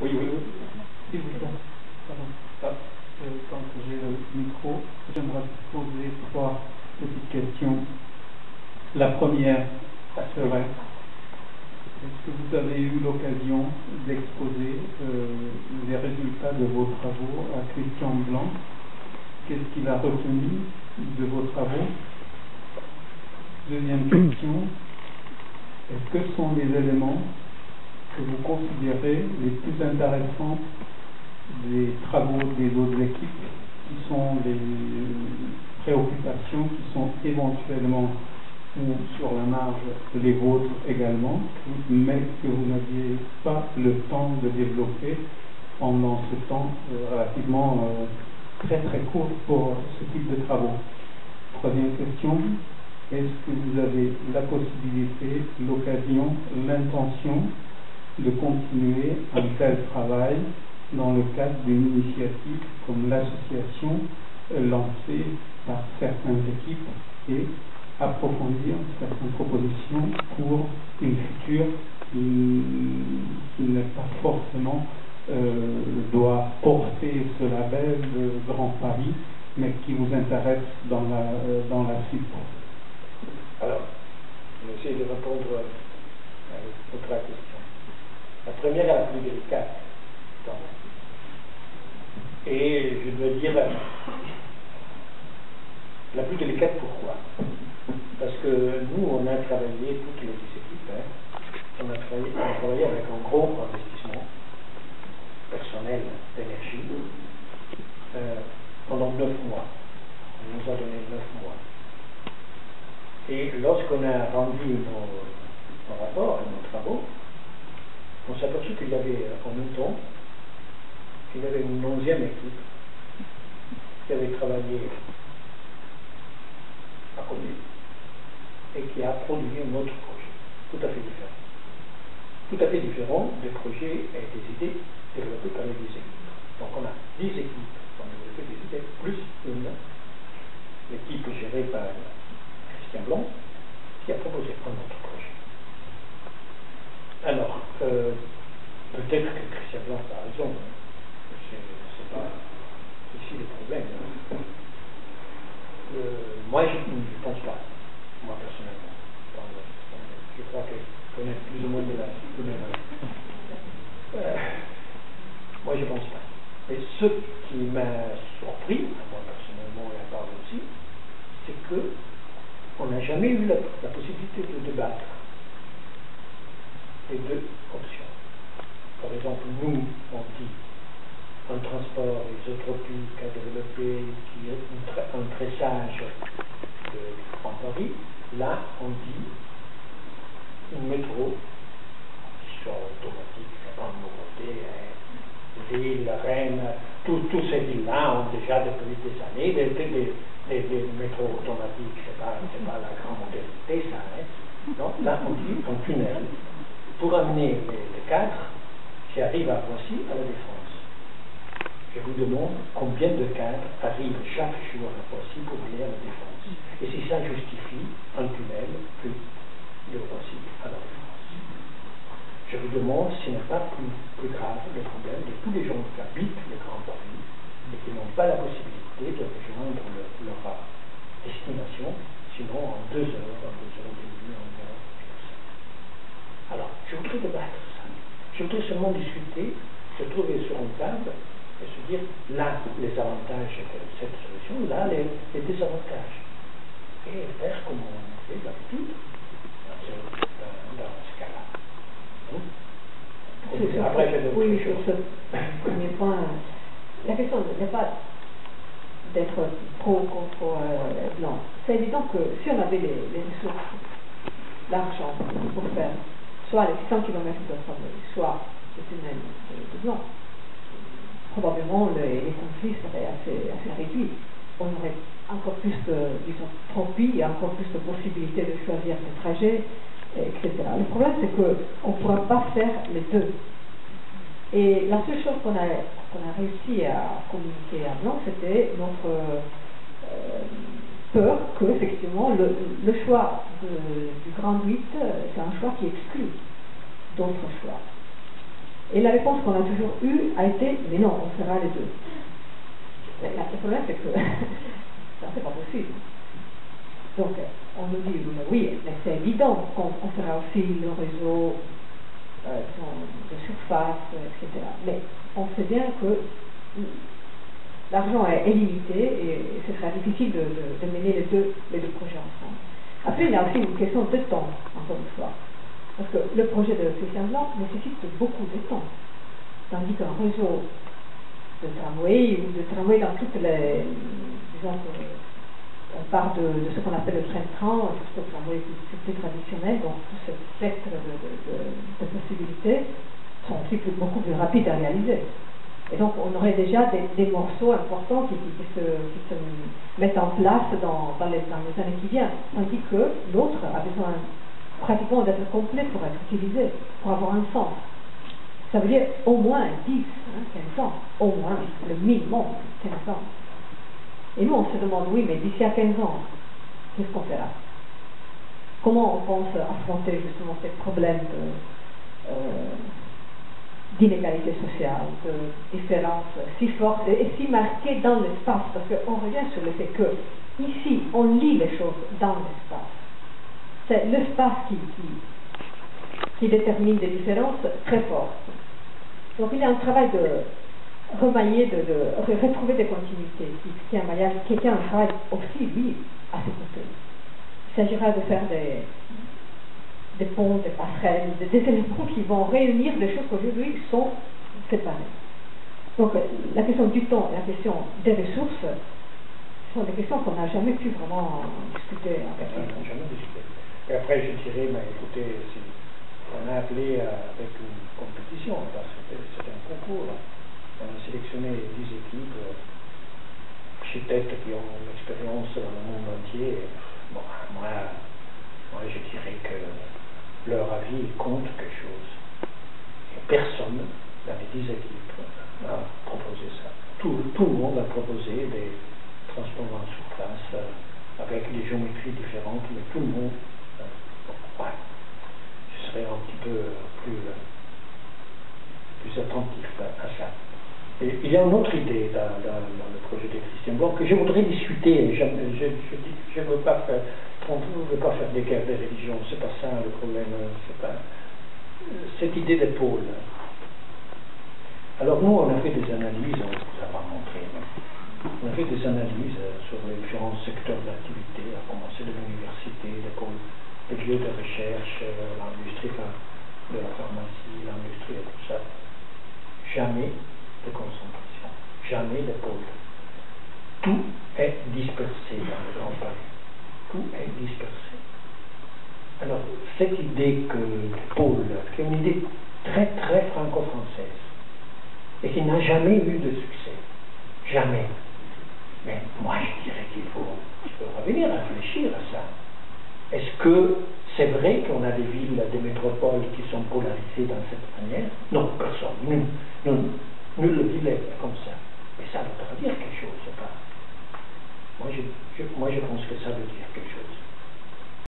Oui, oui, oui. S'il vous plaît. Pardon. Tant que j'ai le micro, j'aimerais poser trois petites questions. La première, ça serait, est-ce que vous avez eu l'occasion d'exposer les résultats de vos travaux à Christian Blanc? Qu'est-ce qu'il a retenu de vos travaux? Deuxième question, est-ce que ce sont des éléments que vous considérez les plus intéressants des travaux des autres équipes, qui sont les préoccupations qui sont éventuellement ou sur la marge les vôtres également, mais que vous n'aviez pas le temps de développer pendant ce temps relativement très très court pour ce type de travaux? Troisième question, est-ce que vous avez la possibilité, l'occasion, l'intention de continuer un tel travail dans le cadre d'une initiative comme l'association lancée par certaines équipes et approfondir certaines propositions pour une future qui n'est pas forcément doit porter ce label de Grand Paris, mais qui vous intéresse dans la suite. Alors, je vais essayer de répondre aux trois questions. La première est la plus délicate. Et je dois dire la plus délicate, pourquoi? Parce que nous, on a travaillé, toutes les équipes, on a travaillé avec un gros investissement personnel d'énergie pendant 9 mois. On nous a donné 9 mois. Et lorsqu'on a rendu nos rapports et nos travaux, on s'est aperçu qu'il y avait en même temps il y avait une 11e équipe qui avait travaillé à côté et qui a produit un autre projet, tout à fait différent. Tout à fait différent des projets et des idées développées par les 10 équipes. Donc on a 10 équipes qui ont développé des idées, plus une équipe gérée par Christian Blanc qui a proposé un autre projet. Alors, peut-être que Christian Blanc a raison. C'est pas ici le problème. Moi, je ne pense pas, moi personnellement. Je crois que je connais plus ou moins de la moi, je ne pense pas. Et ce qui m'a surpris, moi personnellement et à part aussi, c'est qu'on n'a jamais eu la possibilité de débattre les deux options. Par exemple, nous, on dit un transport isotropique à développer, qui est un tressage de Grand Paris. Là, on dit une métro qui soit automatique, comme Montpellier, Lille, Rennes, toutes ces villes-là ont déjà depuis des années des métros automatiques. C'est pas la grande modernité, ça. Donc là, on dit un tunnel pour amener les cadres qui arrivent à Roissy à la Défense. Je vous demande combien de cadres arrivent chaque jour à Roissy pour aller à la Défense. Et si ça justifie un tunnel plus de Roissy à la Défense. Je vous demande s'il n'est pas plus grave le problème de tous les gens qui habitent le Grand Paris et qui n'ont pas la possibilité de rejoindre leur destination, sinon en 2 heures, en 2 heures et demie, en 1 heure. Alors, je voudrais débattre ça. Je voudrais seulement discuter, se trouver sur une table et se dire là les avantages de cette solution, là les désavantages. Et faire comme on fait d'habitude dans ce cas-là. Après, oui, sur ce premier point, la question n'est pas d'être pro ou contre blanc. C'est évident que si on avait les ressources, l'argent pour faire soit les 600 km de travail, soit le tunnel de blanc, probablement les conflits seraient assez réduits. On aurait encore plus de, disons, tropie, encore plus de possibilités de choisir des trajets, etc. Le problème, c'est qu'on ne pourra pas faire les deux. Et la seule chose qu'on a réussi à communiquer à Blanc, c'était notre peur que, effectivement, le choix du Grand 8, c'est un choix qui exclut d'autres choix. Et la réponse qu'on a toujours eue a été, mais non, on fera les deux. Mais le problème, c'est que ça, c'est pas possible. Donc, on nous dit, oui, mais c'est évident qu'on fera aussi le réseau de surface, etc. Mais on sait bien que l'argent est limité et ce sera difficile de mener les deux projets ensemble. Après, il y a aussi une question de temps, encore une fois. Parce que le projet de Christian Blanc nécessite beaucoup de temps. Tandis qu'un réseau de tramway ou de tramway dans toutes les, disons que on part de ce qu'on appelle le train-train, jusqu'au tramway plus traditionnel, donc tout ce spectre de possibilités sont aussi beaucoup plus rapides à réaliser. Et donc on aurait déjà des morceaux importants qui se mettent en place dans les années qui viennent, tandis que l'autre a besoin pratiquement d'être complet pour être utilisé, pour avoir un sens. Ça veut dire au moins 10, 15 ans, au moins, le minimum 15 ans. Et nous, on se demande, oui, mais d'ici à 15 ans, qu'est-ce qu'on fera? Comment on pense affronter justement ces problèmes d'inégalité sociale, de différences si fortes et si marquées dans l'espace? Parce qu'on revient sur le fait que, ici, on lit les choses dans l'espace. C'est l'espace qui détermine des différences très fortes. Donc il y a un travail de remailler, de retrouver des continuités, qui est un maillage, qui est un travail aussi, oui, à ses côtés. Il s'agira de faire des ponts, des passerelles, des éléments qui vont réunir des choses qui aujourd'hui sont séparées. Donc la question du temps et la question des ressources sont des questions qu'on n'a jamais pu vraiment discuter avec eux. On n'a jamais discuté. Et après, je dirais, mais écoutez, on a appelé avec une compétition, parce que c'était un concours. On a sélectionné 10 équipes, architectes qui ont une expérience dans le monde entier. Bon, moi, je dirais que leur avis compte quelque chose. Et personne dans les 10 équipes a proposé ça. Tout le monde a proposé des transports en surface avec des géométries différentes, mais tout le monde. Ouais, je serais un petit peu plus attentif à ça. Et il y a une autre idée dans le projet de Christian Blanc que je voudrais discuter. Je ne veux pas faire, on ne veut pas faire des guerres de religion, c'est pas ça le problème, c'est pas cette idée des pôles. Alors nous, on a fait des analyses, on ne vous a pas montré, mais on a fait des analyses sur les différents secteurs d'activité, à commencer de l'université, des pôles, les lieux de recherche, l'industrie de la pharmacie, l'industrie et tout ça. Jamais de concentration, jamais de pôle. Tout est dispersé dans le Grand Paris. Tout est dispersé. Alors, cette idée que le pôle, qui est une idée très très franco-française, et qui n'a jamais eu de succès, jamais. Mais moi, je dirais qu'il faut revenir à réfléchir à ça. Est-ce que c'est vrai qu'on a des villes, des métropoles qui sont polarisées dans cette manière? Non, personne.